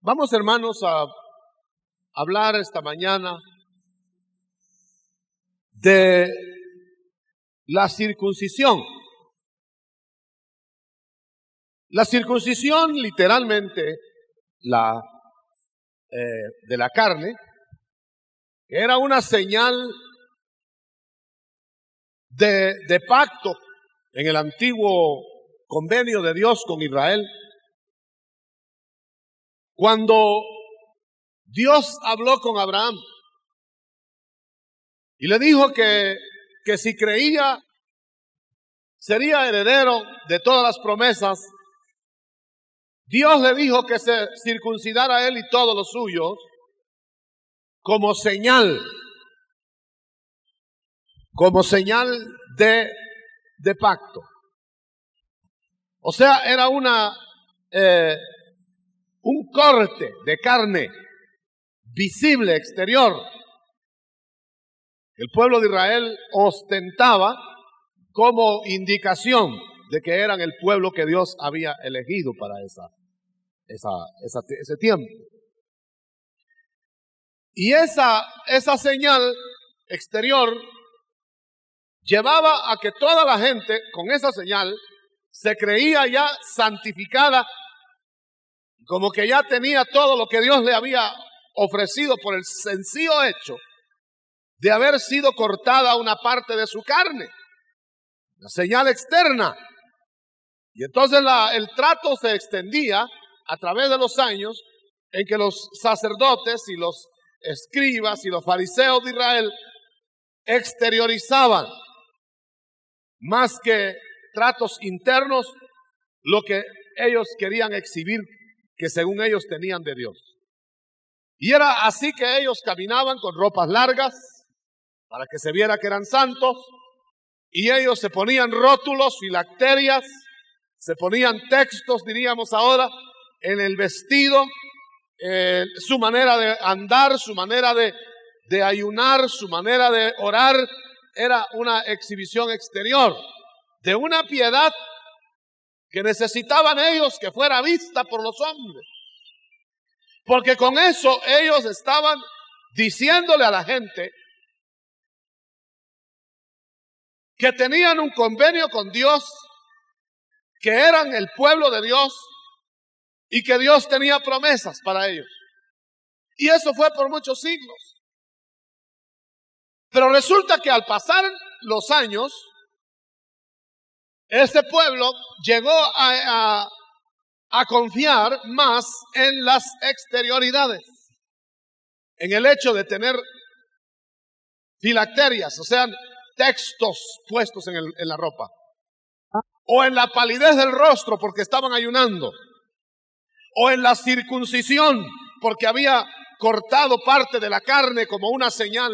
Vamos, hermanos, a hablar esta mañana de la circuncisión. La circuncisión, literalmente, de la carne, era una señal de pacto en el antiguo convenio de Dios con Israel. Cuando Dios habló con Abraham y le dijo que si creía sería heredero de todas las promesas, Dios le dijo que se circuncidara a él y todos los suyos como señal de pacto. O sea, era un corte de carne visible, exterior. El pueblo de Israel ostentaba como indicación de que eran el pueblo que Dios había elegido para ese tiempo. Y esa señal exterior llevaba a que toda la gente con esa señal se creía ya santificada, como que ya tenía todo lo que Dios le había ofrecido por el sencillo hecho de haber sido cortada una parte de su carne, la señal externa. Y entonces el trato se extendía a través de los años en que los sacerdotes y los escribas y los fariseos de Israel exteriorizaban más que tratos internos lo que ellos querían exhibir, que según ellos tenían de Dios. Y era así que ellos caminaban con ropas largas para que se viera que eran santos, y ellos se ponían rótulos, filacterias, se ponían textos, diríamos ahora, en el vestido, su manera de andar, su manera de ayunar, su manera de orar, era una exhibición exterior de una piedad que necesitaban ellos que fuera vista por los hombres. Porque con eso ellos estaban diciéndole a la gente que tenían un convenio con Dios, que eran el pueblo de Dios y que Dios tenía promesas para ellos. Y eso fue por muchos siglos. Pero resulta que al pasar los años, este pueblo llegó a confiar más en las exterioridades, en el hecho de tener filacterias, o sea, textos puestos en la ropa, o en la palidez del rostro porque estaban ayunando, o en la circuncisión porque había cortado parte de la carne como una señal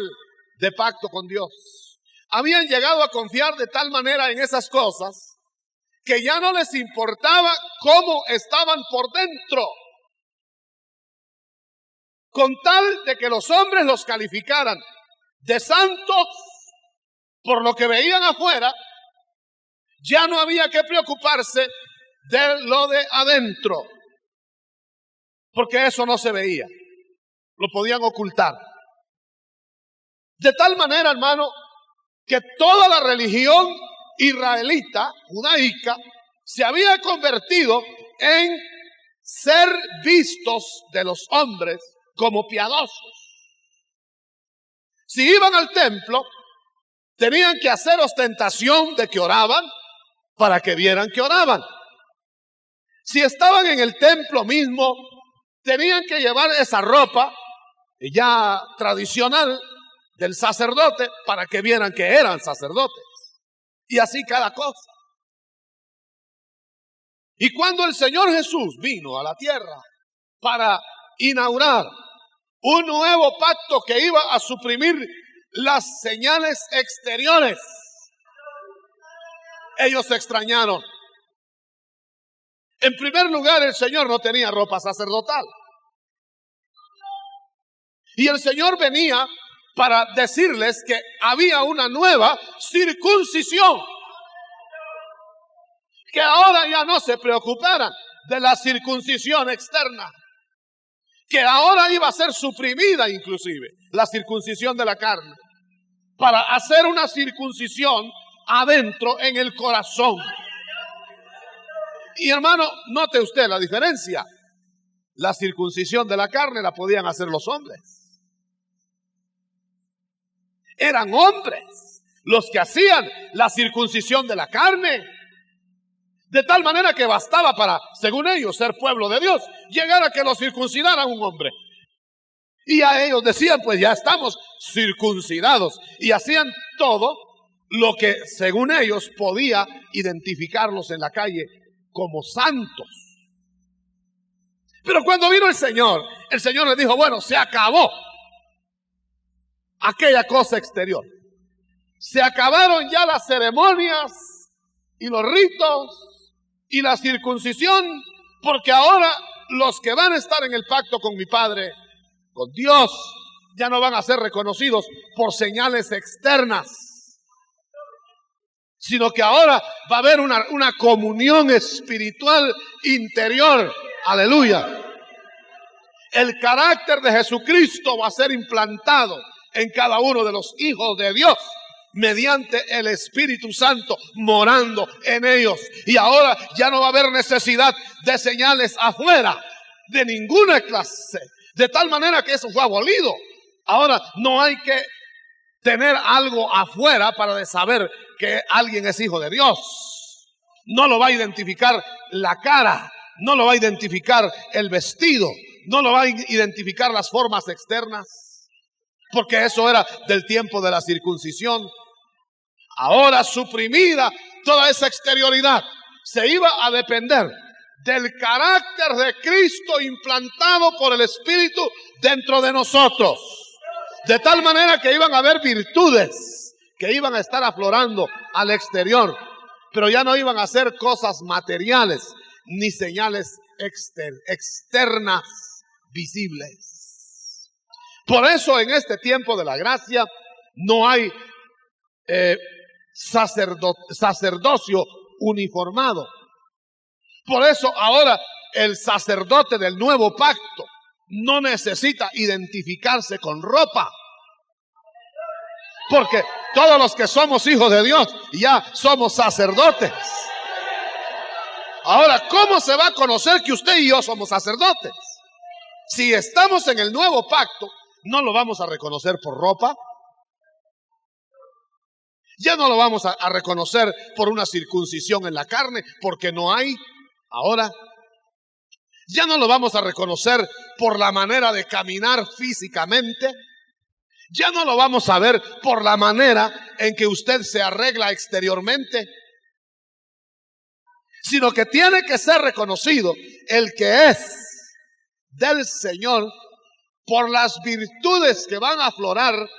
de pacto con Dios. Habían llegado a confiar de tal manera en esas cosas que ya no les importaba cómo estaban por dentro, con tal de que los hombres los calificaran de santos por lo que veían afuera. Ya no había que preocuparse de lo de adentro, porque eso no se veía, lo podían ocultar. De tal manera, hermano, que toda la religión israelita, judaica, se había convertido en ser vistos de los hombres como piadosos. Si iban al templo, tenían que hacer ostentación de que oraban para que vieran que oraban. Si estaban en el templo mismo, tenían que llevar esa ropa ya tradicional del sacerdote para que vieran que eran sacerdotes. Y así cada cosa. Y cuando el Señor Jesús vino a la tierra para inaugurar un nuevo pacto que iba a suprimir las señales exteriores, ellos se extrañaron. En primer lugar, el Señor no tenía ropa sacerdotal. Y el Señor venía para decirles que había una nueva circuncisión, que ahora ya no se preocuparan de la circuncisión externa, que ahora iba a ser suprimida inclusive la circuncisión de la carne, para hacer una circuncisión adentro en el corazón. Y hermano, note usted la diferencia. La circuncisión de la carne la podían hacer los hombres. Eran hombres los que hacían la circuncisión de la carne. De tal manera que bastaba para, según ellos, ser pueblo de Dios, llegar a que lo circuncidara un hombre. Y a ellos decían, pues ya estamos circuncidados. Y hacían todo lo que, según ellos, podía identificarlos en la calle como santos. Pero cuando vino el Señor les dijo, bueno, se acabó aquella cosa exterior. Se acabaron ya las ceremonias y los ritos y la circuncisión, porque ahora los que van a estar en el pacto con mi Padre, con Dios, ya no van a ser reconocidos por señales externas, sino que ahora va a haber una comunión espiritual interior. Aleluya. El carácter de Jesucristo va a ser implantado en cada uno de los hijos de Dios mediante el Espíritu Santo morando en ellos. Y ahora ya no va a haber necesidad de señales afuera de ninguna clase, de tal manera que eso fue abolido. Ahora no hay que tener algo afuera para saber que alguien es hijo de Dios. No lo va a identificar la cara, no lo va a identificar el vestido, no lo va a identificar las formas externas, porque eso era del tiempo de la circuncisión. Ahora, suprimida toda esa exterioridad, se iba a depender del carácter de Cristo implantado por el Espíritu dentro de nosotros. De tal manera que iban a haber virtudes que iban a estar aflorando al exterior, pero ya no iban a ser cosas materiales ni señales externas visibles. Por eso en este tiempo de la gracia no hay sacerdocio uniformado. Por eso ahora el sacerdote del nuevo pacto no necesita identificarse con ropa, porque todos los que somos hijos de Dios ya somos sacerdotes. Ahora, ¿cómo se va a conocer que usted y yo somos sacerdotes? Si estamos en el nuevo pacto, no lo vamos a reconocer por ropa. Ya no lo vamos a reconocer por una circuncisión en la carne, porque no hay. Ahora, ya no lo vamos a reconocer por la manera de caminar físicamente. Ya no lo vamos a ver por la manera en que usted se arregla exteriormente, sino que tiene que ser reconocido el que es del Señor por las virtudes que van a aflorar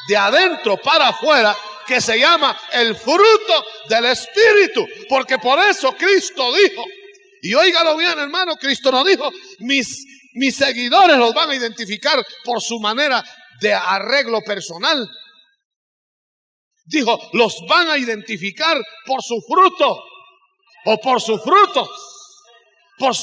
de adentro para afuera, que se llama el fruto del Espíritu. Porque por eso Cristo dijo, y óigalo bien hermano, Cristo no dijo, mis seguidores los van a identificar por su manera de arreglo personal. Dijo, los van a identificar por su fruto, o por sus frutos, por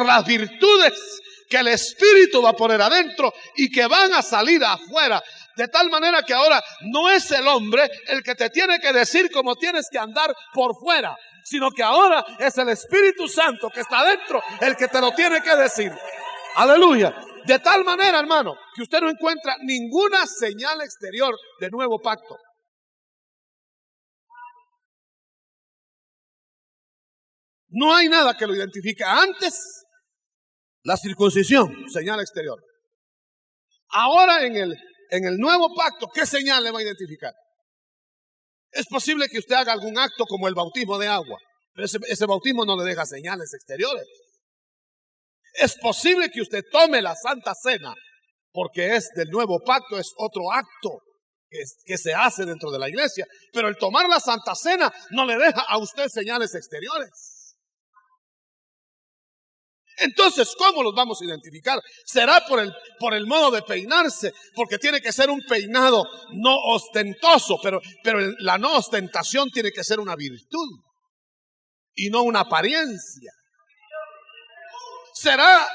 las virtudes que el Espíritu va a poner adentro y que van a salir afuera. De tal manera que ahora no es el hombre el que te tiene que decir cómo tienes que andar por fuera, sino que ahora es el Espíritu Santo que está adentro el que te lo tiene que decir. Aleluya. De tal manera, hermano, que usted no encuentra ninguna señal exterior de nuevo pacto. No hay nada que lo identifique. Antes, la circuncisión, señal exterior. Ahora en el nuevo pacto, ¿qué señal le va a identificar? Es posible que usted haga algún acto como el bautismo de agua, pero ese bautismo no le deja señales exteriores. Es posible que usted tome la Santa Cena, porque es del nuevo pacto, es otro acto que se hace dentro de la iglesia, pero el tomar la Santa Cena no le deja a usted señales exteriores. Entonces, ¿cómo los vamos a identificar? Será por el modo de peinarse, porque tiene que ser un peinado no ostentoso, pero la no ostentación tiene que ser una virtud y no una apariencia. Será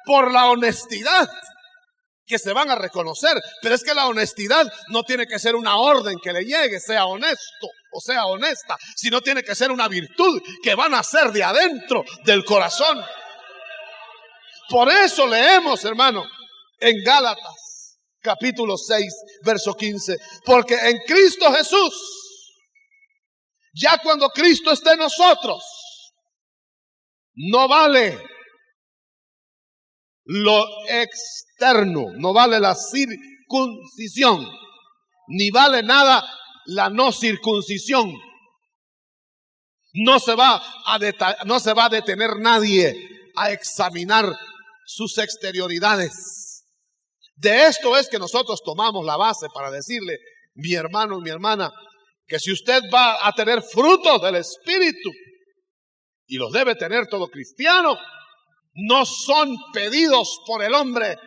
por la honestidad que se van a reconocer. Pero es que la honestidad no tiene que ser una orden que le llegue, sea honesto o sea honesta, sino tiene que ser una virtud que va a nacer de adentro del corazón. Por eso leemos, hermano, en Gálatas capítulo 6, verso 15, porque en Cristo Jesús, ya cuando Cristo esté en nosotros, no vale lo externo, no vale la circuncisión, ni vale nada la no circuncisión. No se va a detener nadie a examinar sus exterioridades. De esto es que nosotros tomamos la base para decirle, mi hermano y mi hermana, que si usted va a tener frutos del Espíritu, y los debe tener todo cristiano, no son pedidos por el hombre,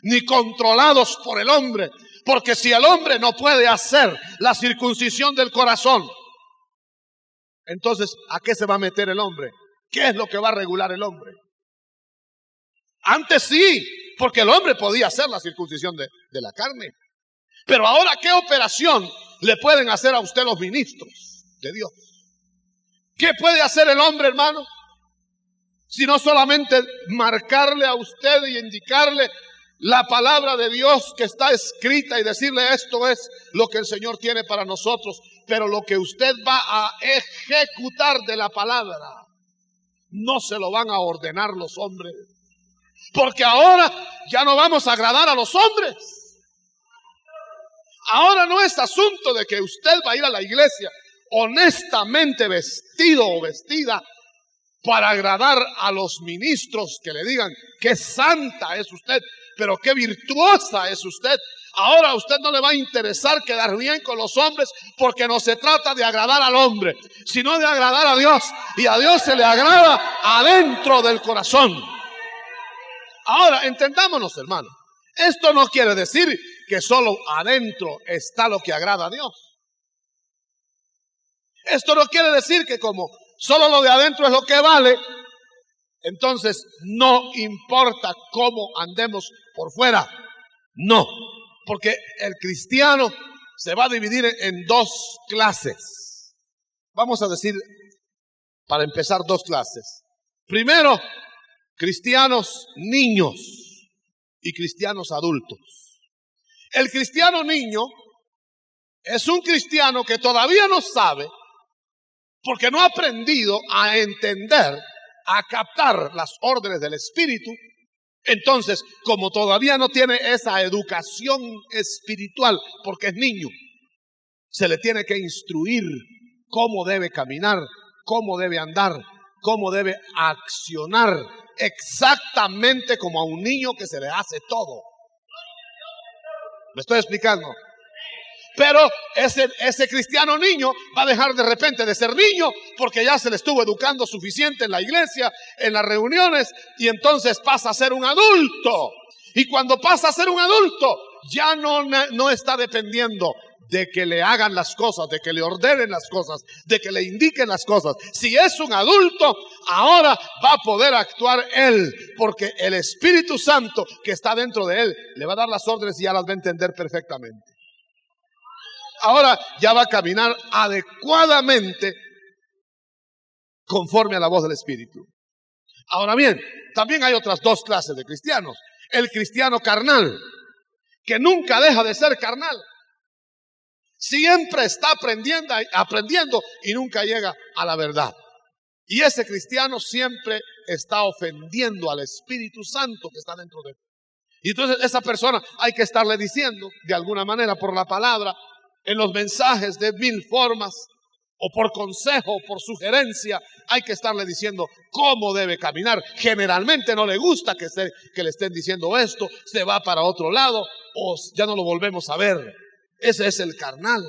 ni controlados por el hombre. Porque si el hombre no puede hacer la circuncisión del corazón, entonces, ¿a qué se va a meter el hombre? ¿Qué es lo que va a regular el hombre? Antes sí, porque el hombre podía hacer la circuncisión de la carne. Pero ahora, ¿qué operación le pueden hacer a usted los ministros de Dios? ¿Qué puede hacer el hombre, hermano? Si no solamente marcarle a usted y indicarle la palabra de Dios que está escrita y decirle esto es lo que el Señor tiene para nosotros, pero lo que usted va a ejecutar de la palabra no se lo van a ordenar los hombres, porque ahora ya no vamos a agradar a los hombres. Ahora no es asunto de que usted va a ir a la iglesia honestamente vestido o vestida para agradar a los ministros que le digan qué santa es usted, pero qué virtuosa es usted. Ahora a usted no le va a interesar quedar bien con los hombres, porque no se trata de agradar al hombre, sino de agradar a Dios. Y a Dios se le agrada adentro del corazón. Ahora, entendámonos, hermano. Esto no quiere decir que solo adentro está lo que agrada a Dios. Esto no quiere decir que como solo lo de adentro es lo que vale, entonces no importa cómo andemos por fuera. No, porque el cristiano se va a dividir en dos clases. Vamos a decir, para empezar, dos clases. Primero, cristianos niños y cristianos adultos. El cristiano niño es un cristiano que todavía no sabe, porque no ha aprendido a entender, a captar las órdenes del Espíritu. Entonces, como todavía no tiene esa educación espiritual, porque es niño, se le tiene que instruir cómo debe caminar, cómo debe andar, cómo debe accionar, exactamente como a un niño que se le hace todo. ¿Me estoy explicando? Pero ese cristiano niño va a dejar de repente de ser niño, porque ya se le estuvo educando suficiente en la iglesia, en las reuniones, y entonces pasa a ser un adulto. Y cuando pasa a ser un adulto, ya no está dependiendo de que le hagan las cosas, de que le ordenen las cosas, de que le indiquen las cosas. Si es un adulto, ahora va a poder actuar él, porque el Espíritu Santo que está dentro de él le va a dar las órdenes y ya las va a entender perfectamente. Ahora ya va a caminar adecuadamente conforme a la voz del Espíritu. Ahora bien, también hay otras dos clases de cristianos. El cristiano carnal, que nunca deja de ser carnal. Siempre está aprendiendo y nunca llega a la verdad. Y ese cristiano siempre está ofendiendo al Espíritu Santo que está dentro de él. Y entonces esa persona hay que estarle diciendo de alguna manera por la palabra, en los mensajes de mil formas, o por consejo, o por sugerencia, hay que estarle diciendo cómo debe caminar. Generalmente no le gusta que le estén diciendo esto, se va para otro lado, o ya no lo volvemos a ver. Ese es el carnal.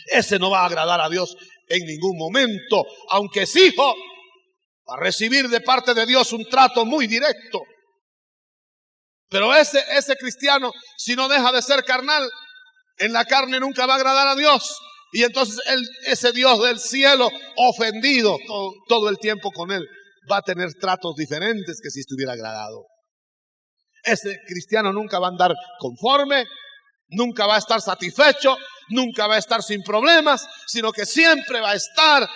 Ese no va a agradar a Dios en ningún momento, aunque es hijo, va a recibir de parte de Dios un trato muy directo. Pero ese cristiano, si no deja de ser carnal, en la carne nunca va a agradar a Dios. Y entonces ese Dios del cielo, ofendido todo el tiempo con él, va a tener tratos diferentes que si estuviera agradado. Ese cristiano nunca va a andar conforme, nunca va a estar satisfecho, nunca va a estar sin problemas, sino que siempre va a estar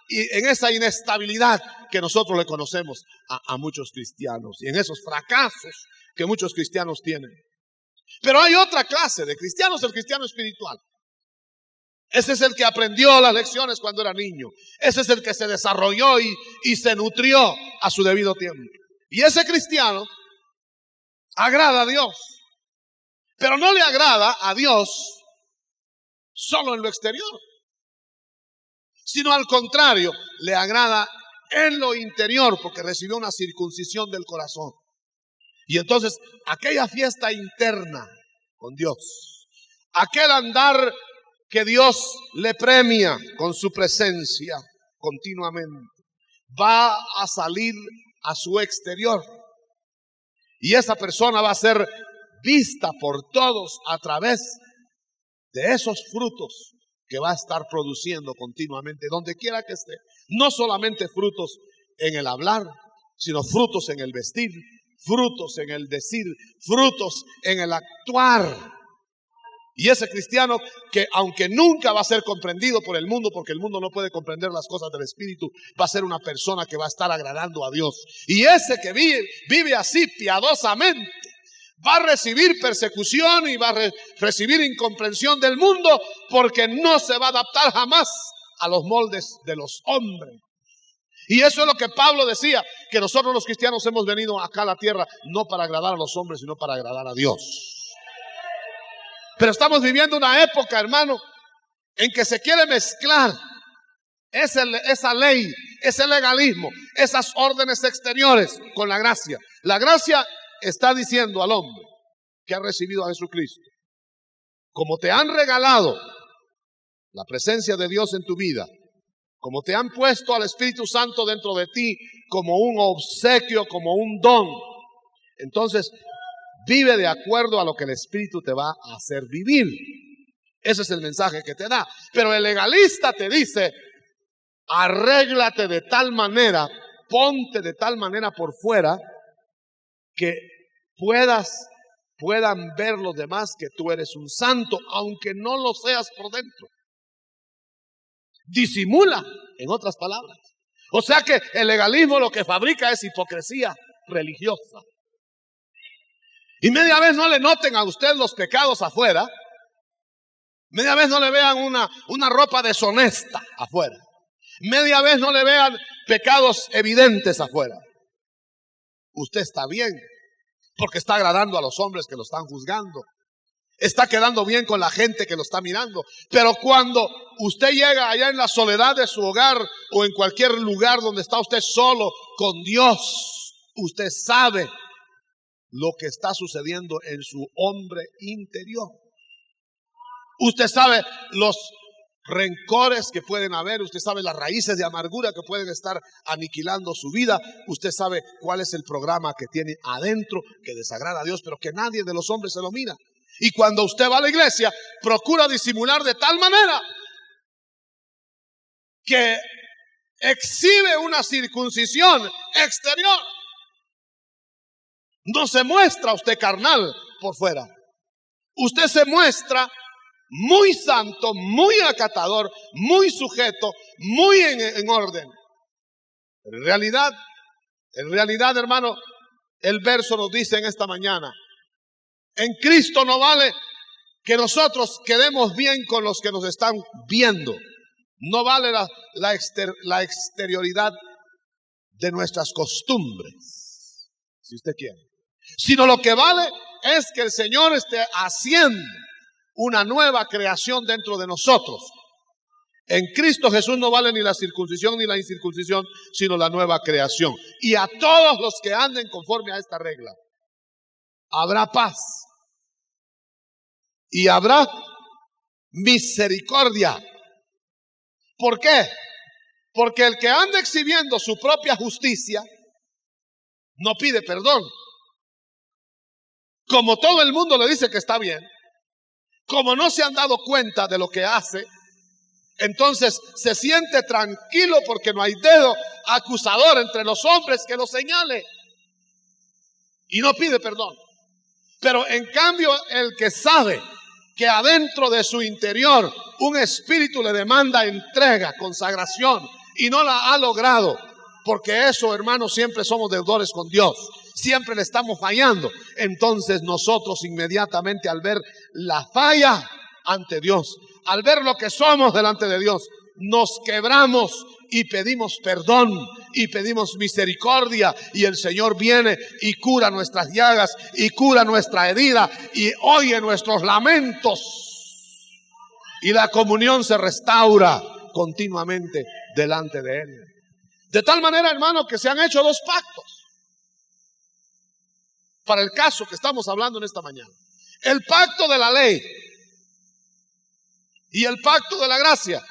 en esa inestabilidad que nosotros le conocemos a muchos cristianos y en esos fracasos que muchos cristianos tienen. Pero hay otra clase de cristianos, el cristiano espiritual. Ese es el que aprendió las lecciones cuando era niño. Ese es el que se desarrolló y se nutrió a su debido tiempo. Y ese cristiano agrada a Dios, pero no le agrada a Dios solo en lo exterior, sino al contrario, le agrada en lo interior porque recibió una circuncisión del corazón. Y entonces aquella fiesta interna con Dios, aquel andar que Dios le premia con su presencia continuamente, va a salir a su exterior. Y esa persona va a ser vista por todos a través de esos frutos que va a estar produciendo continuamente, donde quiera que esté. No solamente frutos en el hablar, sino frutos en el vestir, frutos en el decir, frutos en el actuar. Y ese cristiano que aunque nunca va a ser comprendido por el mundo, porque el mundo no puede comprender las cosas del Espíritu, va a ser una persona que va a estar agradando a Dios. Y ese que vive así piadosamente, va a recibir persecución y va a recibir incomprensión del mundo, porque no se va a adaptar jamás a los moldes de los hombres. Y eso es lo que Pablo decía, que nosotros los cristianos hemos venido acá a la tierra no para agradar a los hombres, sino para agradar a Dios. Pero estamos viviendo una época, hermano, en que se quiere mezclar esa ley, ese legalismo, esas órdenes exteriores con la gracia. La gracia está diciendo al hombre que ha recibido a Jesucristo: como te han regalado la presencia de Dios en tu vida, como te han puesto al Espíritu Santo dentro de ti como un obsequio, como un don, entonces vive de acuerdo a lo que el Espíritu te va a hacer vivir. Ese es el mensaje que te da. Pero el legalista te dice: arréglate de tal manera, ponte de tal manera por fuera que puedan ver los demás que tú eres un santo, aunque no lo seas por dentro. Disimula, en otras palabras. O sea que el legalismo lo que fabrica es hipocresía religiosa. Y media vez no le noten a usted los pecados afuera, media vez no le vean una ropa deshonesta afuera, media vez no le vean pecados evidentes afuera. Usted está bien, porque está agradando a los hombres que lo están juzgando, está quedando bien con la gente que lo está mirando. Pero cuando usted llega allá en la soledad de su hogar o en cualquier lugar donde está usted solo con Dios, usted sabe lo que está sucediendo en su hombre interior. Usted sabe los rencores que pueden haber, usted sabe las raíces de amargura que pueden estar aniquilando su vida, usted sabe cuál es el programa que tiene adentro que desagrada a Dios, pero que nadie de los hombres se lo mira. Y cuando usted va a la iglesia, procura disimular de tal manera que exhibe una circuncisión exterior. No se muestra usted carnal por fuera. Usted se muestra muy santo, muy acatador, muy sujeto, muy en orden. En realidad, hermano, el verso nos dice en esta mañana: en Cristo no vale que nosotros quedemos bien con los que nos están viendo. No vale la exterioridad de nuestras costumbres, si usted quiere. Sino lo que vale es que el Señor esté haciendo una nueva creación dentro de nosotros. En Cristo Jesús no vale ni la circuncisión ni la incircuncisión, sino la nueva creación. Y a todos los que anden conforme a esta regla, habrá paz y habrá misericordia. ¿Por qué? Porque el que anda exhibiendo su propia justicia no pide perdón. Como todo el mundo le dice que está bien, como no se han dado cuenta de lo que hace, entonces se siente tranquilo porque no hay dedo acusador entre los hombres que lo señale. Y no pide perdón. Pero en cambio, el que sabe que adentro de su interior un espíritu le demanda entrega, consagración, y no la ha logrado, porque eso, hermanos, siempre somos deudores con Dios, siempre le estamos fallando. Entonces nosotros inmediatamente, al ver la falla ante Dios, al ver lo que somos delante de Dios, nos quebramos y pedimos perdón y pedimos misericordia, y el Señor viene y cura nuestras llagas y cura nuestra herida y oye nuestros lamentos, y la comunión se restaura continuamente delante de Él. De tal manera, hermano, que se han hecho dos pactos para el caso que estamos hablando en esta mañana: el pacto de la ley y el pacto de la gracia.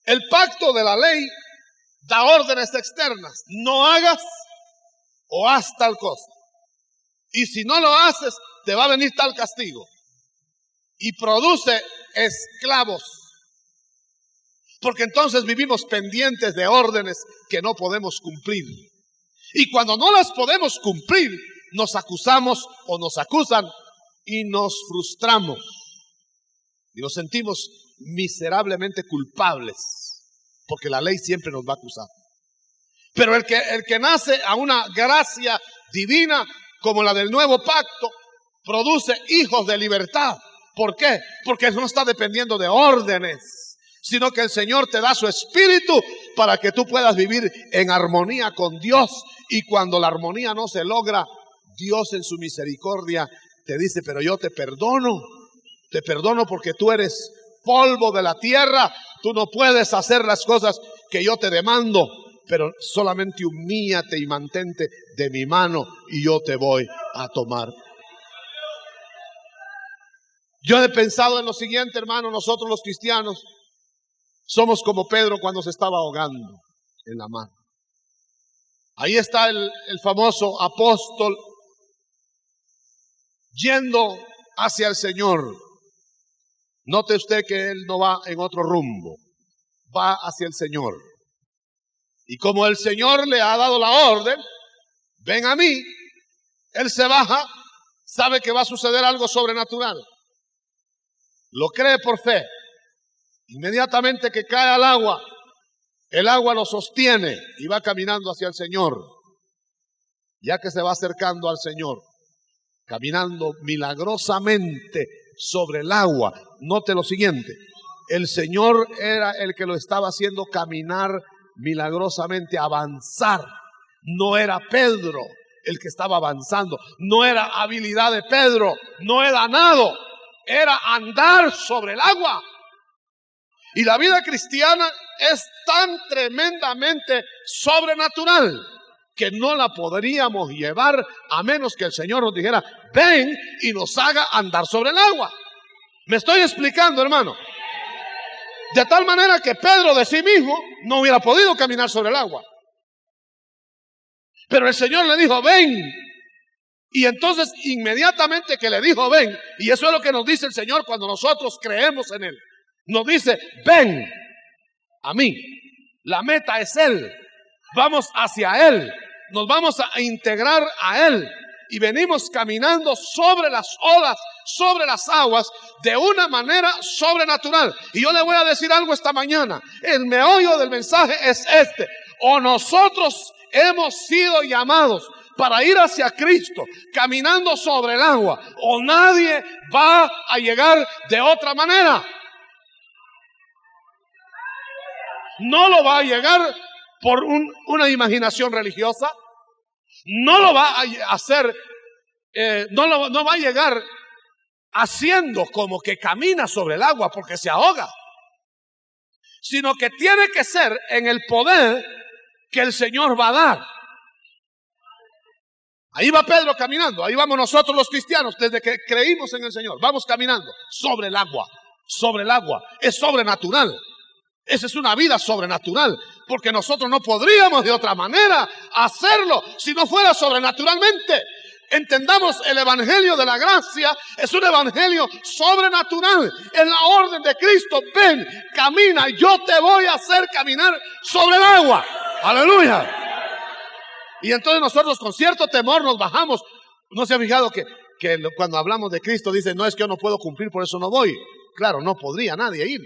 El pacto de la ley da órdenes externas: no hagas o haz tal cosa, y si no lo haces te va a venir tal castigo, y produce esclavos, porque entonces vivimos pendientes de órdenes que no podemos cumplir, y cuando no las podemos cumplir nos acusamos o nos acusan y nos frustramos y nos sentimos miserablemente culpables, porque la ley siempre nos va a acusar. Pero el que nace a una gracia divina como la del nuevo pacto produce hijos de libertad. ¿Por qué? Porque no está dependiendo de órdenes, sino que el Señor te da su espíritu para que tú puedas vivir en armonía con Dios. Y cuando la armonía no se logra, Dios en su misericordia te dice: pero yo te perdono porque tú eres polvo de la tierra, tú no puedes hacer las cosas que yo te demando, pero solamente humíllate y mantente de mi mano y yo te voy a tomar. Yo he pensado en lo siguiente, hermano: nosotros los cristianos somos como Pedro cuando se estaba ahogando en la mar. Ahí está el famoso apóstol yendo hacia el Señor. Note usted que él no va en otro rumbo, va hacia el Señor. Y como el Señor le ha dado la orden: ven a mí, él se baja, sabe que va a suceder algo sobrenatural, lo cree por fe. Inmediatamente que cae al agua, el agua lo sostiene y va caminando hacia el Señor. Ya que se va acercando al Señor, caminando milagrosamente sobre el agua, note lo siguiente: el Señor era el que lo estaba haciendo caminar milagrosamente, avanzar. No era Pedro el que estaba avanzando, no era habilidad de Pedro, no era nado, era andar sobre el agua. Y la vida cristiana es tan tremendamente sobrenatural que no la podríamos llevar a menos que el Señor nos dijera: ven, y nos haga andar sobre el agua. ¿Me estoy explicando, hermano? De tal manera que Pedro de sí mismo no hubiera podido caminar sobre el agua. Pero el Señor le dijo: ven. Y entonces inmediatamente que le dijo: ven, y eso es lo que nos dice el Señor cuando nosotros creemos en Él. Nos dice: ven a mí. La meta es Él. Vamos hacia Él. Nos vamos a integrar a Él. Y venimos caminando sobre las olas, sobre las aguas, de una manera sobrenatural. Y yo le voy a decir algo esta mañana. El meollo del mensaje es este: o nosotros hemos sido llamados para ir hacia Cristo, caminando sobre el agua, o nadie va a llegar de otra manera. No lo va a llegar por una imaginación religiosa. No lo va a hacer, no va a llegar haciendo como que camina sobre el agua porque se ahoga, sino que tiene que ser en el poder que el Señor va a dar. Ahí va Pedro caminando, ahí vamos nosotros los cristianos desde que creímos en el Señor. Vamos caminando sobre el agua, es sobrenatural. Esa es una vida sobrenatural, porque nosotros no podríamos de otra manera hacerlo si no fuera sobrenaturalmente. Entendamos, el evangelio de la gracia es un evangelio sobrenatural. Es la orden de Cristo: ven, camina, yo te voy a hacer caminar sobre el agua. Aleluya. Y entonces nosotros con cierto temor nos bajamos. ¿No se ha fijado que cuando hablamos de Cristo dice, no, es que yo no puedo cumplir, por eso no voy? Claro, no podría nadie ir.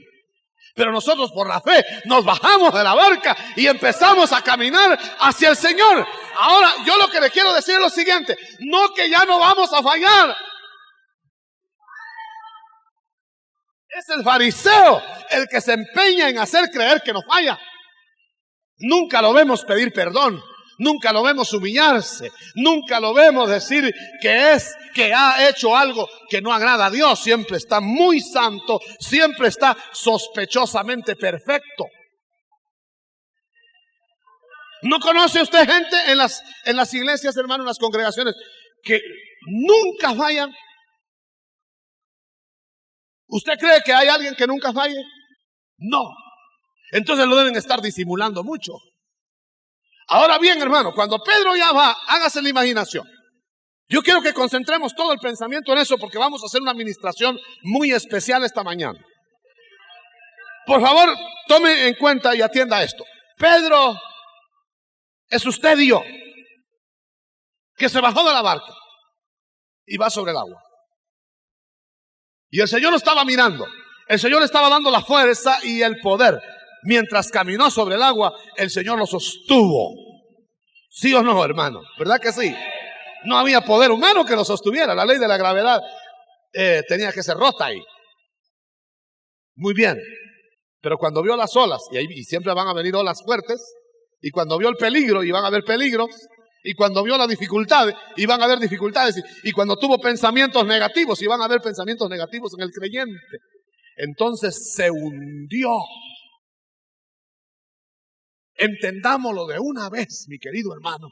Pero nosotros por la fe nos bajamos de la barca y empezamos a caminar hacia el Señor. Ahora, yo lo que le quiero decir es lo siguiente: no que ya no vamos a fallar. Es el fariseo el que se empeña en hacer creer que no falla. Nunca lo vemos pedir perdón. Nunca lo vemos humillarse. Nunca lo vemos decir que ha hecho algo que no agrada a Dios. Siempre está muy santo. Siempre está sospechosamente perfecto. ¿No conoce usted gente en las iglesias, hermano, en las congregaciones, que nunca fallan? ¿Usted cree que hay alguien que nunca falle? No. Entonces lo deben estar disimulando mucho. Ahora bien, hermano, cuando Pedro ya va, hágase la imaginación. Yo quiero que concentremos todo el pensamiento en eso, porque vamos a hacer una administración muy especial esta mañana. Por favor, tome en cuenta y atienda esto. Pedro es usted y yo, que se bajó de la barca y va sobre el agua. Y el Señor lo estaba mirando. El Señor le estaba dando la fuerza y el poder. Mientras caminó sobre el agua, el Señor lo sostuvo. ¿Sí o no, hermano? ¿Verdad que sí? No había poder humano que lo sostuviera. La ley de la gravedad tenía que ser rota ahí. Muy bien. Pero cuando vio las olas, y siempre van a venir olas fuertes, y cuando vio el peligro, y van a haber peligros, y cuando vio la dificultad, y van a haber dificultades, y cuando tuvo pensamientos negativos, y van a haber pensamientos negativos en el creyente, entonces se hundió. Entendámoslo de una vez, mi querido hermano.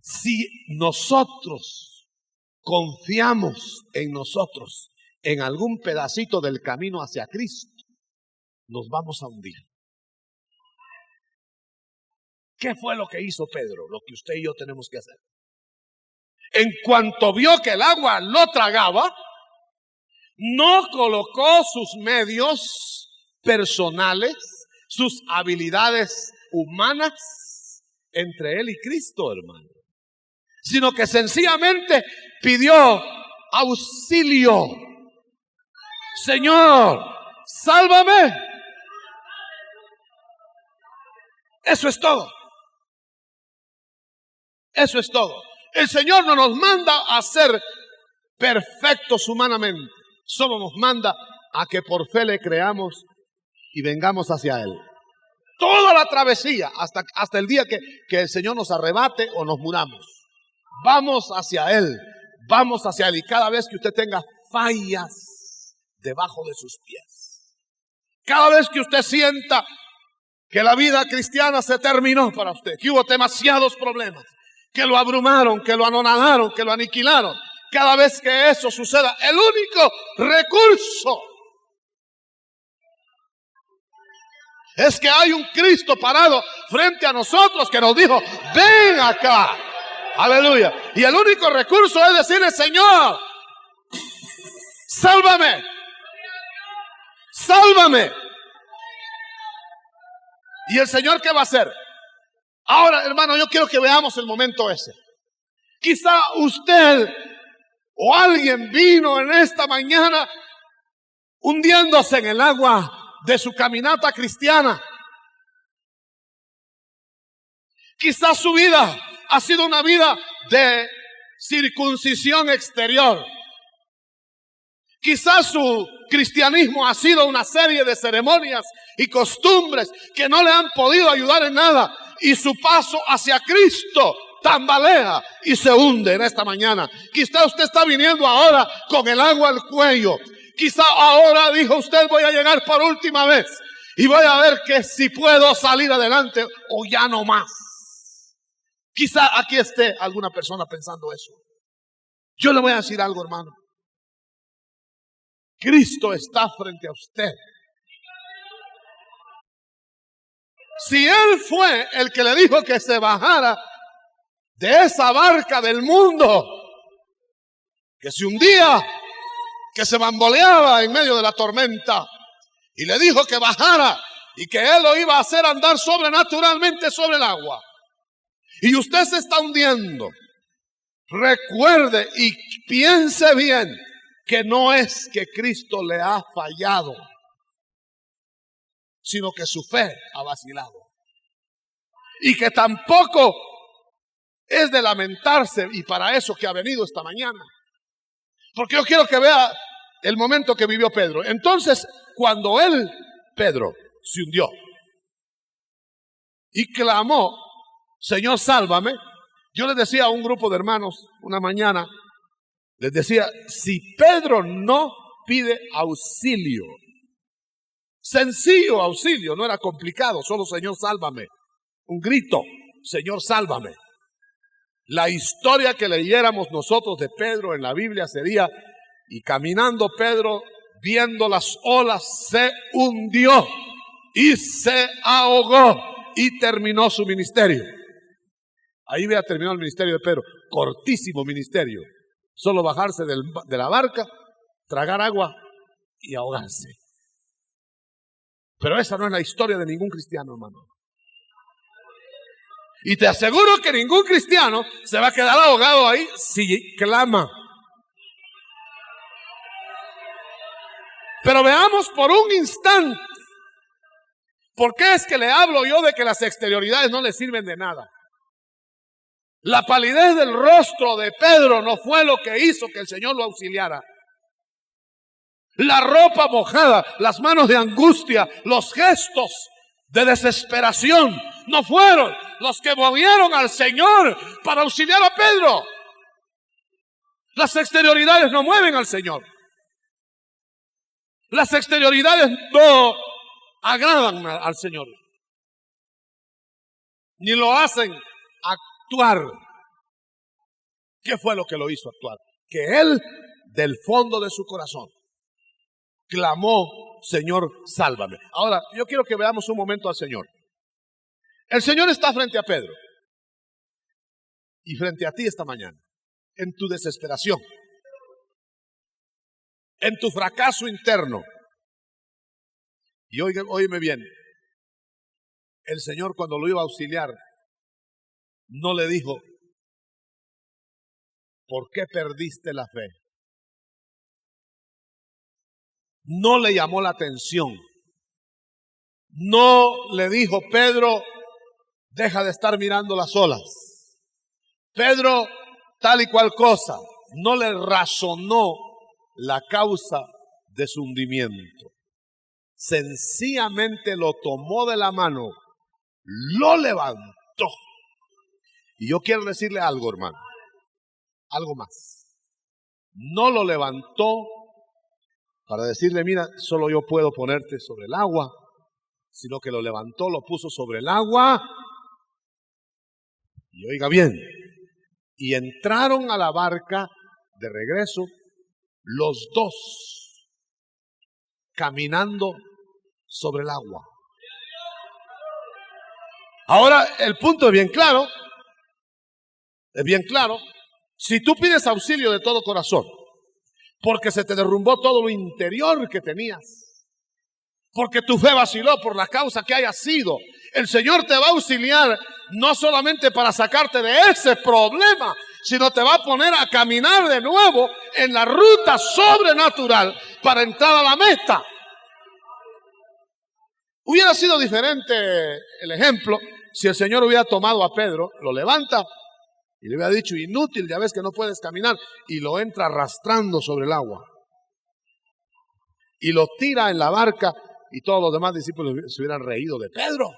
Si nosotros confiamos en nosotros, en algún pedacito del camino hacia Cristo, nos vamos a hundir. ¿Qué fue lo que hizo Pedro? Lo que usted y yo tenemos que hacer. En cuanto vio que el agua lo tragaba, no colocó sus medios personales, sus habilidades humanas entre él y Cristo, hermano, sino que sencillamente pidió auxilio. Señor, sálvame. Eso es todo. Eso es todo. El Señor no nos manda a ser perfectos humanamente. Solo nos manda a que por fe le creamos y vengamos hacia Él. Toda la travesía, hasta el día que el Señor nos arrebate o nos muramos. Vamos hacia Él. Vamos hacia Él. Y cada vez que usted tenga fallas debajo de sus pies, cada vez que usted sienta que la vida cristiana se terminó para usted, que hubo demasiados problemas, que lo abrumaron, que lo anonadaron, que lo aniquilaron, cada vez que eso suceda, el único recurso es que hay un Cristo parado frente a nosotros que nos dijo: ven acá. Aleluya. Y el único recurso es decirle: Señor, sálvame. Sálvame. ¿Y el Señor qué va a hacer? Ahora, hermano, yo quiero que veamos el momento ese. Quizá usted o alguien vino en esta mañana hundiéndose en el agua de su caminata cristiana. Quizás su vida ha sido una vida de circuncisión exterior. Quizás su cristianismo ha sido una serie de ceremonias y costumbres que no le han podido ayudar en nada. Y su paso hacia Cristo tambalea y se hunde en esta mañana. Quizá usted está viniendo ahora con el agua al cuello. Quizá ahora dijo usted: voy a llegar por última vez y voy a ver que si puedo salir adelante o ya no más. Quizá aquí esté alguna persona pensando eso. Yo le voy a decir algo, hermano. Cristo está frente a usted. Si Él fue el que le dijo que se bajara de esa barca del mundo, que se hundía, que se bamboleaba en medio de la tormenta, y le dijo que bajara y que él lo iba a hacer andar sobrenaturalmente sobre el agua. Y usted se está hundiendo. Recuerde y piense bien que no es que Cristo le ha fallado, sino que su fe ha vacilado. Y que tampoco es de lamentarse, y para eso que ha venido esta mañana. Porque yo quiero que vea el momento que vivió Pedro. Entonces, cuando Pedro, se hundió y clamó, Señor, sálvame. Yo les decía a un grupo de hermanos una mañana, les decía, si Pedro no pide auxilio, sencillo auxilio, no era complicado, solo Señor, sálvame, un grito, Señor, sálvame. La historia que leyéramos nosotros de Pedro en la Biblia sería, y caminando Pedro, viendo las olas, se hundió y se ahogó y terminó su ministerio. Ahí había terminado el ministerio de Pedro, cortísimo ministerio, solo bajarse de la barca, tragar agua y ahogarse. Pero esa no es la historia de ningún cristiano, hermano. Y te aseguro que ningún cristiano se va a quedar ahogado ahí si clama. Pero veamos por un instante, ¿por qué es que le hablo yo de que las exterioridades no le sirven de nada? La palidez del rostro de Pedro no fue lo que hizo que el Señor lo auxiliara. La ropa mojada, las manos de angustia, los gestos de desesperación no fueron los que movieron al Señor para auxiliar a Pedro. Las exterioridades no mueven al Señor. Las exterioridades no agradan al Señor, ni lo hacen actuar. ¿Qué fue lo que lo hizo actuar? Que él, del fondo de su corazón, clamó, Señor, sálvame. Ahora, yo quiero que veamos un momento al Señor. El Señor está frente a Pedro y frente a ti esta mañana, en tu desesperación, en tu fracaso interno. Y óyeme bien, el Señor cuando lo iba a auxiliar, no le dijo, ¿por qué perdiste la fe? No le llamó la atención. No le dijo, Pedro, deja de estar mirando las olas. Pedro, tal y cual cosa. No le razonó la causa de su hundimiento. Sencillamente lo tomó de la mano, lo levantó. Y yo quiero decirle algo, hermano, algo más. No lo levantó para decirle, mira, solo yo puedo ponerte sobre el agua, sino que lo levantó, lo puso sobre el agua. Y oiga bien, y entraron a la barca de regreso los dos, caminando sobre el agua. Ahora el punto es bien claro. Es bien claro. Si tú pides auxilio de todo corazón, porque se te derrumbó todo lo interior que tenías, porque tu fe vaciló por la causa que haya sido, el Señor te va a auxiliar no solamente para sacarte de ese problema, sino te va a poner a caminar de nuevo en la ruta sobrenatural para entrar a la meta. Hubiera sido diferente el ejemplo si el Señor hubiera tomado a Pedro, lo levanta y le hubiera dicho, inútil, ya ves que no puedes caminar, y lo entra arrastrando sobre el agua y lo tira en la barca, y todos los demás discípulos se hubieran reído de Pedro.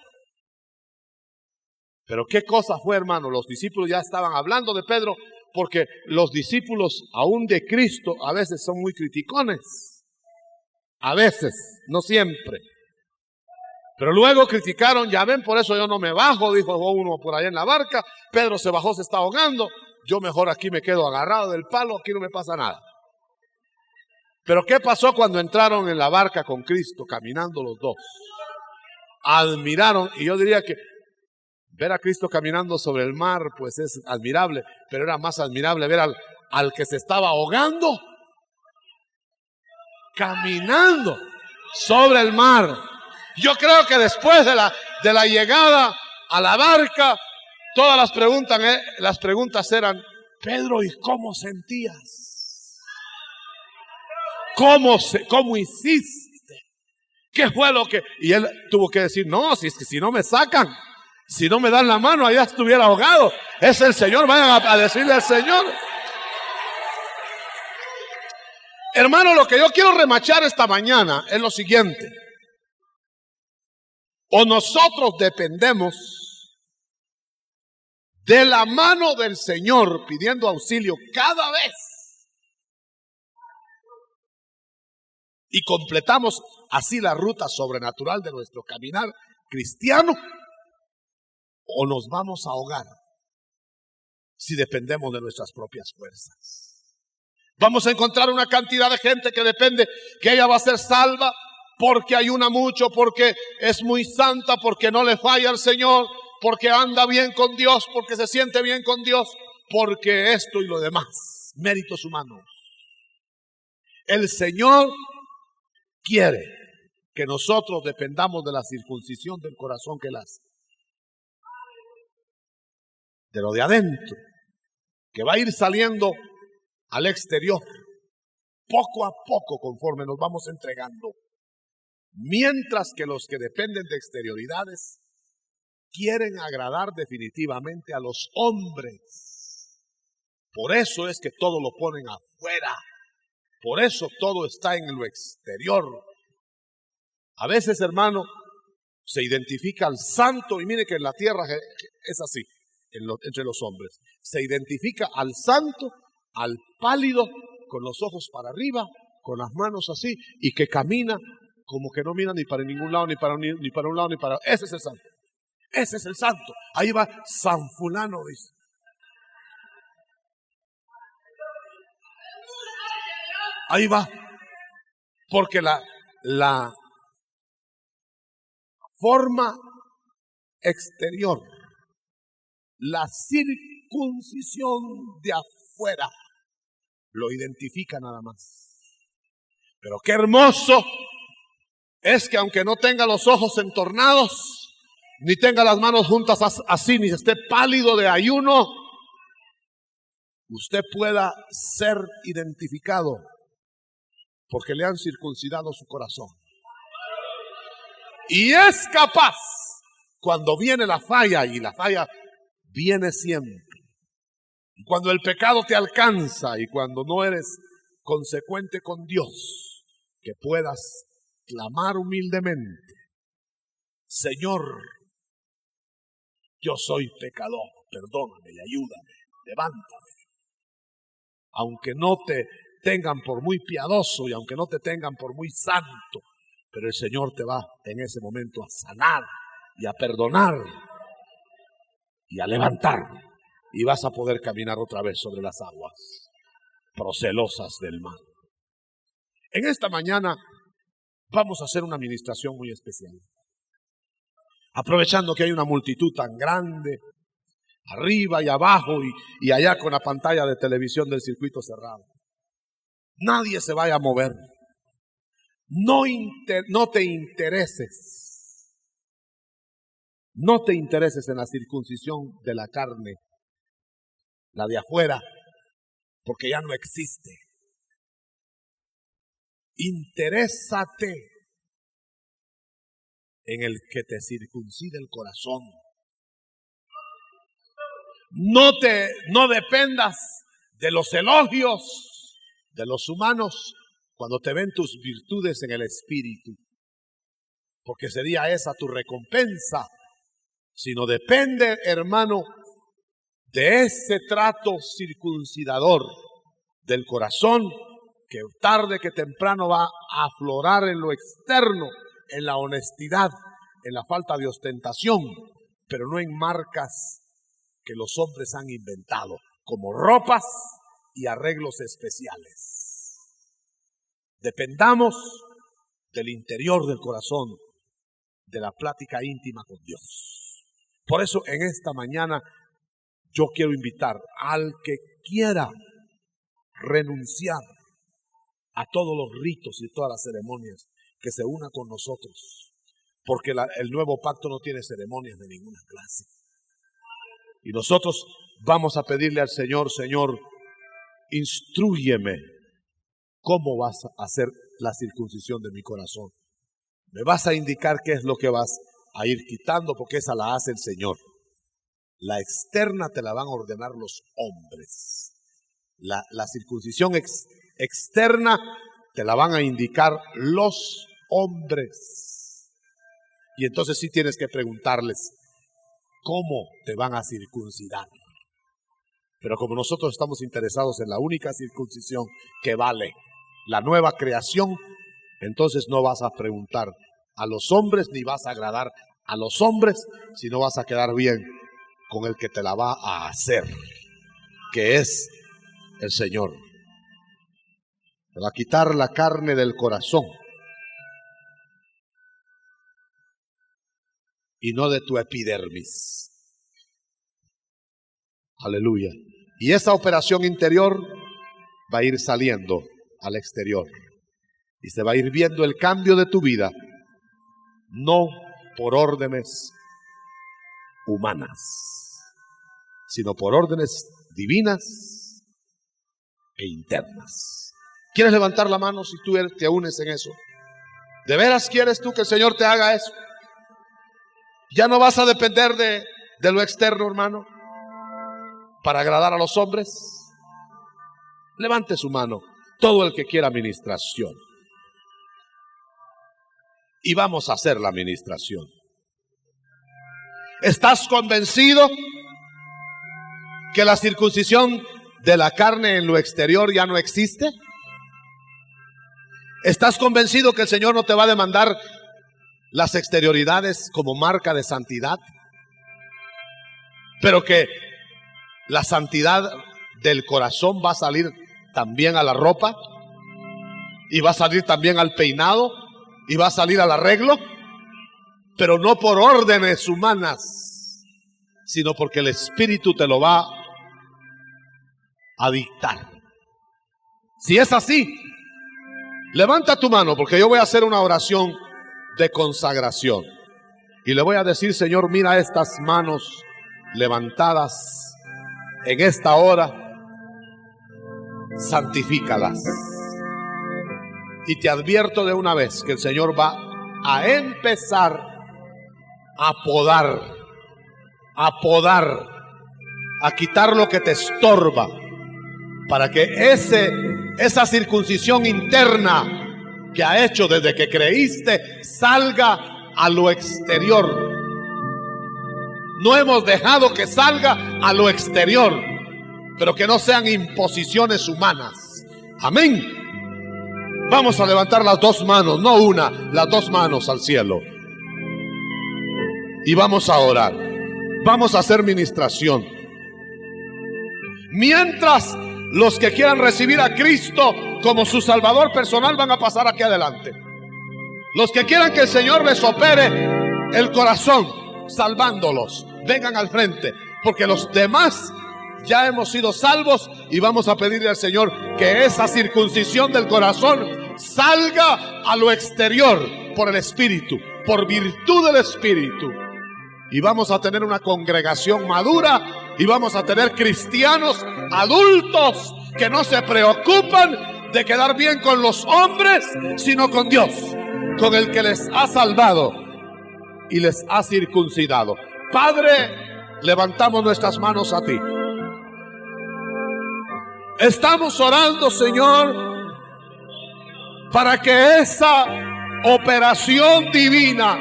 Pero qué cosa fue, hermano, los discípulos ya estaban hablando de Pedro, porque los discípulos aún de Cristo a veces son muy criticones, a veces, no siempre. Pero luego criticaron, ya ven, por eso yo no me bajo, dijo uno por allá en la barca. Pedro se bajó, se está ahogando, yo mejor aquí me quedo agarrado del palo, aquí no me pasa nada. Pero ¿qué pasó cuando entraron en la barca con Cristo, caminando los dos? Admiraron, y yo diría que ver a Cristo caminando sobre el mar, pues es admirable, pero era más admirable ver al que se estaba ahogando, caminando sobre el mar. Yo creo que después de la llegada a la barca, todas las preguntas eran: Pedro, ¿y cómo sentías? ¿Cómo hiciste? ¿Qué fue lo que...? Y él tuvo que decir: no, si no me sacan, si no me dan la mano, allá estuviera ahogado. Es el Señor, vayan a decirle al Señor. Hermano, lo que yo quiero remachar esta mañana es lo siguiente: o nosotros dependemos de la mano del Señor pidiendo auxilio cada vez y completamos así la ruta sobrenatural de nuestro caminar cristiano, o nos vamos a ahogar si dependemos de nuestras propias fuerzas. Vamos a encontrar una cantidad de gente que depende que ella va a ser salva porque ayuna mucho, porque es muy santa, porque no le falla al Señor, porque anda bien con Dios, porque se siente bien con Dios, porque esto y lo demás, méritos humanos. El Señor quiere que nosotros dependamos de la circuncisión del corazón que Él hace, de lo de adentro, que va a ir saliendo al exterior, poco a poco, conforme nos vamos entregando. Mientras que los que dependen de exterioridades quieren agradar definitivamente a los hombres. Por eso es que todo lo ponen afuera. Por eso todo está en lo exterior. A veces, hermano, se identifica al santo, y mire que en la tierra es así, entre los hombres. Se identifica al santo, al pálido, con los ojos para arriba, con las manos así, y que camina como que no mira ni para ningún lado, ni para un lado, ni para otro. Ese es el santo. Ese es el santo. Ahí va San Fulano, dice. Ahí va. Porque la forma exterior, la circuncisión de afuera, lo identifica nada más. Pero qué hermoso es que aunque no tenga los ojos entornados, ni tenga las manos juntas así, ni esté pálido de ayuno, usted pueda ser identificado porque le han circuncidado su corazón. Y es capaz, cuando viene la falla, y la falla viene siempre, y cuando el pecado te alcanza, y cuando no eres consecuente con Dios, que puedas clamar humildemente: Señor, yo soy pecador, perdóname y ayúdame, levántame. Aunque no te tengan por muy piadoso y aunque no te tengan por muy santo, pero el Señor te va en ese momento a sanar y a perdonar y a levantar, y vas a poder caminar otra vez sobre las aguas procelosas del mar. En esta mañana vamos a hacer una administración muy especial, aprovechando que hay una multitud tan grande, arriba y abajo y allá con la pantalla de televisión del circuito cerrado. Nadie se vaya a mover. No te intereses. No te intereses en la circuncisión de la carne, la de afuera, porque ya no existe. Interésate en el que te circuncide el corazón. No dependas de los elogios de los humanos cuando te ven tus virtudes en el espíritu, porque sería esa tu recompensa, sino depende, hermano, de ese trato circuncidador del corazón, que tarde que temprano va a aflorar en lo externo, en la honestidad, en la falta de ostentación, pero no en marcas que los hombres han inventado, como ropas y arreglos especiales. Dependamos del interior del corazón, de la plática íntima con Dios. Por eso en esta mañana yo quiero invitar al que quiera renunciar a todos los ritos y todas las ceremonias, que se una con nosotros, porque el nuevo pacto no tiene ceremonias de ninguna clase. Y nosotros vamos a pedirle al Señor: Señor, instrúyeme cómo vas a hacer la circuncisión de mi corazón. Me vas a indicar qué es lo que vas a ir quitando, porque esa la hace el Señor. La externa te la van a ordenar los hombres. La circuncisión externa te la van a indicar los hombres. Y entonces sí tienes que preguntarles cómo te van a circuncidar. Pero como nosotros estamos interesados en la única circuncisión que vale, la nueva creación, entonces no vas a preguntar a los hombres ni vas a agradar a los hombres, sino vas a quedar bien con el que te la va a hacer, que es el Señor. Te va a quitar la carne del corazón y no de tu epidermis. Aleluya. Y esa operación interior va a ir saliendo al exterior y se va a ir viendo el cambio de tu vida, no por órdenes humanas, sino por órdenes divinas e internas. ¿Quieres levantar la mano si tú te unes en eso? ¿De veras quieres tú que el Señor te haga eso? Ya no vas a depender de lo externo, hermano, para agradar a los hombres. Levante su mano todo el que quiera administración, y vamos a hacer la administración. ¿Estás convencido que la circuncisión de la carne en lo exterior ya no existe? ¿Estás convencido que el Señor no te va a demandar las exterioridades como marca de santidad, pero que la santidad del corazón va a salir también a la ropa, y va a salir también al peinado, y va a salir al arreglo? Pero no por órdenes humanas, sino porque el Espíritu te lo va a dictar. Si es así, levanta tu mano, porque yo voy a hacer una oración de consagración y le voy a decir: Señor, mira estas manos levantadas en esta hora, santifícalas. Y te advierto de una vez que el Señor va a empezar a podar, a quitar lo que te estorba, para que esa circuncisión interna que ha hecho desde que creíste salga a lo exterior. No hemos dejado que salga a lo exterior, pero que no sean imposiciones humanas. Amén. Vamos a levantar las dos manos, no una, las dos manos al cielo. Y vamos a orar. Vamos a hacer ministración. Mientras los que quieran recibir a Cristo como su Salvador personal van a pasar aquí adelante. Los que quieran que el Señor les opere el corazón salvándolos, vengan al frente, porque los demás ya hemos sido salvos y vamos a pedirle al Señor que esa circuncisión del corazón salga a lo exterior por el Espíritu, por virtud del Espíritu. Y vamos a tener una congregación madura y vamos a tener cristianos adultos que no se preocupan de quedar bien con los hombres, sino con Dios, con el que les ha salvado y les ha circuncidado. Padre, levantamos nuestras manos a ti. Estamos orando, Señor, para que esa operación divina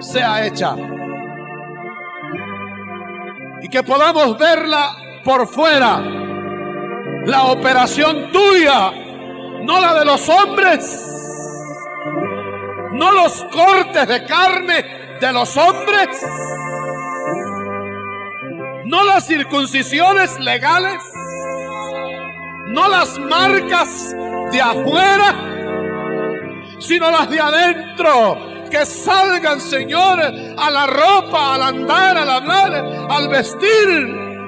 sea hecha y que podamos verla por fuera, la operación tuya, no la de los hombres, no los cortes de carne de los hombres, no las circuncisiones legales, no las marcas de afuera, sino las de adentro. Que salgan, Señor, a la ropa, al andar, al hablar, al vestir,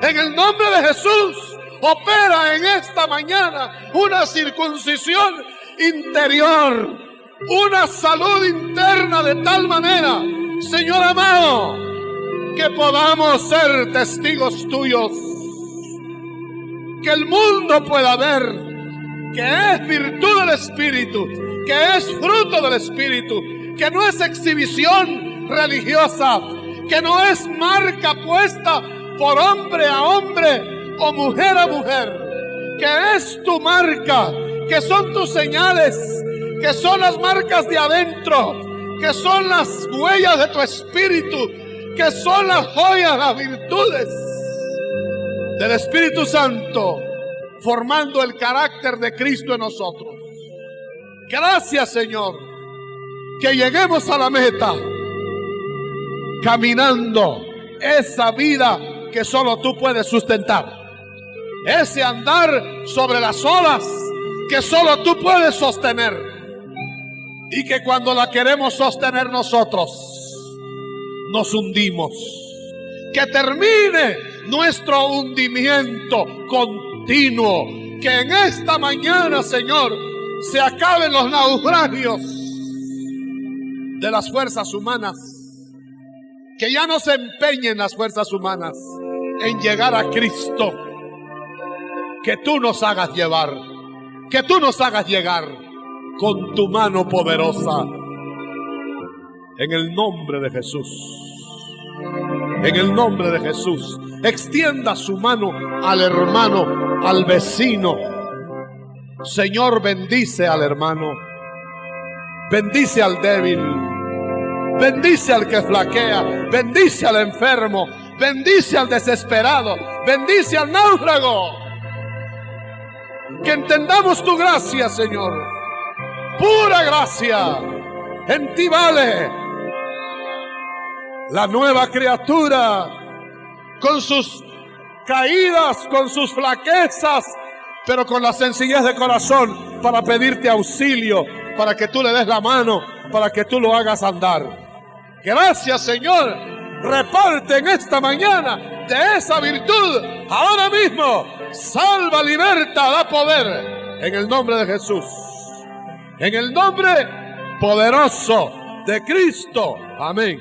en el nombre de Jesús. opera en esta mañana una circuncisión interior, una salud interna de tal manera, Señor amado, que podamos ser testigos tuyos, que el mundo pueda ver que es virtud del Espíritu, que es fruto del Espíritu, que no es exhibición religiosa, que no es marca puesta por hombre a hombre o mujer a mujer, que es tu marca, que son tus señales, que son las marcas de adentro, que son las huellas de tu Espíritu, que son las joyas, las virtudes del Espíritu Santo, formando el carácter de Cristo en nosotros. Gracias, Señor, que lleguemos a la meta caminando esa vida que solo tú puedes sustentar, ese andar sobre las olas que solo tú puedes sostener, y que cuando la queremos sostener nosotros nos hundimos. Que termine nuestro hundimiento continuo, que en esta mañana, Señor, se acaben los naufragios de las fuerzas humanas, que ya no se empeñen las fuerzas humanas en llegar a Cristo, que tú nos hagas llevar, que tú nos hagas llegar con tu mano poderosa, en el nombre de Jesús. En el nombre de Jesús, extienda su mano al hermano, al vecino. Señor, bendice al hermano, bendice al débil, bendice al que flaquea, bendice al enfermo, bendice al desesperado, bendice al náufrago. Que entendamos tu gracia, Señor, pura gracia. En ti vale la nueva criatura, con sus caídas, con sus flaquezas, pero con la sencillez de corazón para pedirte auxilio, para que tú le des la mano, para que tú lo hagas andar. Gracias, Señor. Reparte en esta mañana de esa virtud ahora mismo. Salva, liberta, da poder, en el nombre de Jesús, en el nombre poderoso de Cristo. Amén.